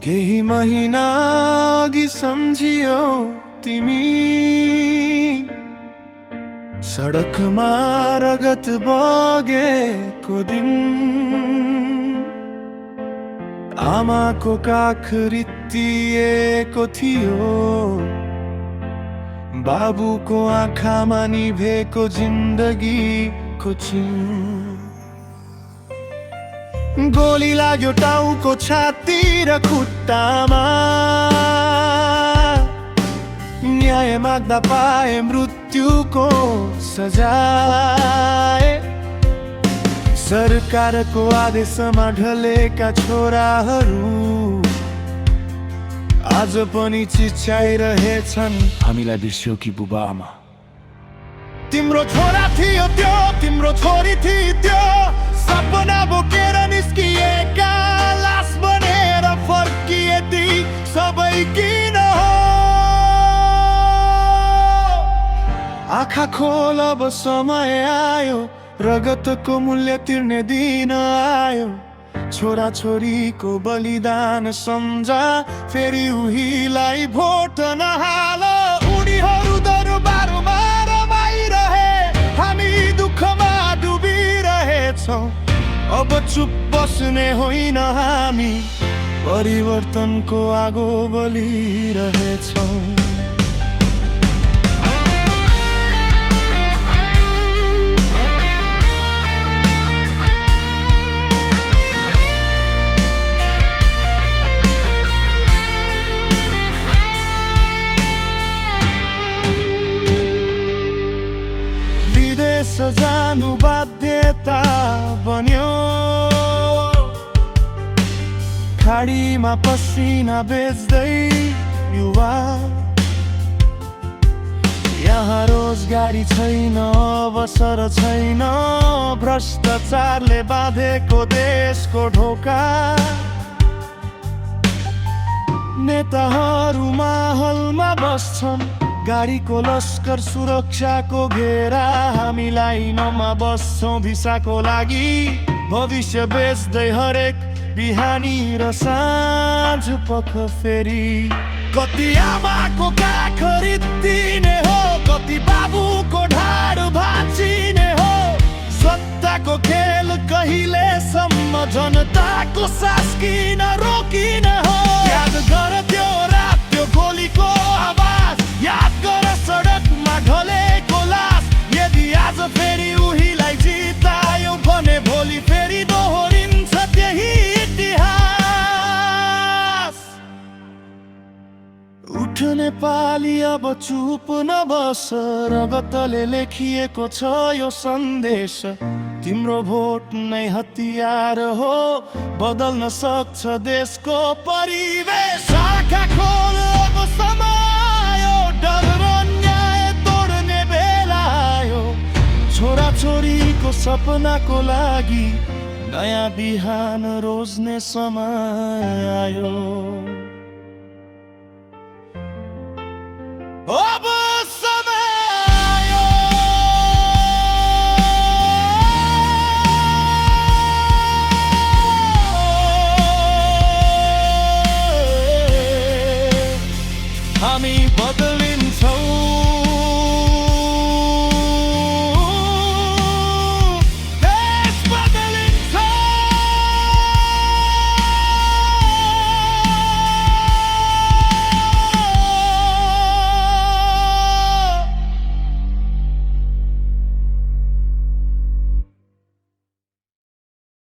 केही महिना अघि सम्झियो तिमी सडकमा रगत बगेको दिन आमाको काख रित्तिएको थियो बाबुको आँखामा निभेको जिन्दगीको चिन गोली लाग्यो टाउको छाती र खुट्टामा न्याय माग्दा पाए मृत्युको सजाय सरकारको आदेशमा ढलेका छोराहरू आज पनि चिच्याइरहेछन् हामीलाई बिर्स्यौ कि बुबा आमा तिम्रो छोरा थियो त्यो तिम्रो छोरी थियो त्यो सपना बोकेर निस्किएका लास बनेर फर्किए ती सबै किन हो आँखा खोल अब समय आयो रगतको मूल्य तिर्ने दिन आयो छोरा छोरीको बलिदान सम्झा फेरि उहीलाई भोट नहाल उनीहरू दरबारमा रमाइरहे हामी दुःखमा डुबिरहेछौँ अब चुप बस्ने होइन हामी परिवर्तनको आगो बलिरहेछौँ जानु बाध्यता बन्यो खाडीमा पसिना बेच्दै युवा यहाँ रोजगारी छैन अवसर छैन भ्रष्टाचारले बाँधेको देशको ढोका नेताहरू माहौलमा बस्छन् गाडीको लस्कर सुरक्षाको घेरा हामी लाइनमा बस्छौँ भिसाको लागि भविष्य बेच्दै हरेक बिहानी र साँझ पख फेरि कति आमाको काख रित्तिने हो कति बाबुको ढाड भाँचिने हो सत्ताको खेल कहिलेसम्म जनताको सास किन रोकिने हो याद गर त्यो रात त्यो गोलीको आवाज याद गर सडकमा ढलेको लास यदि आज फेरि उहीलाई जितायो भने भोलि फेरि दोहोरिन्छ त्यही इतिहास उठ नेपाली अब चुप नबस रगतले लेखिएको छ यो सन्देश तिम्रो भोट नै हतियार हो बदल्न सक्छ देशको परिवेश आँखा खोल अब समय डर र न्याय तोड्ने बेला आयो छोरा छोरीको सपनाको लागि नयाँ बिहान रोज्ने समय आयो अब समय आयो हामी बदल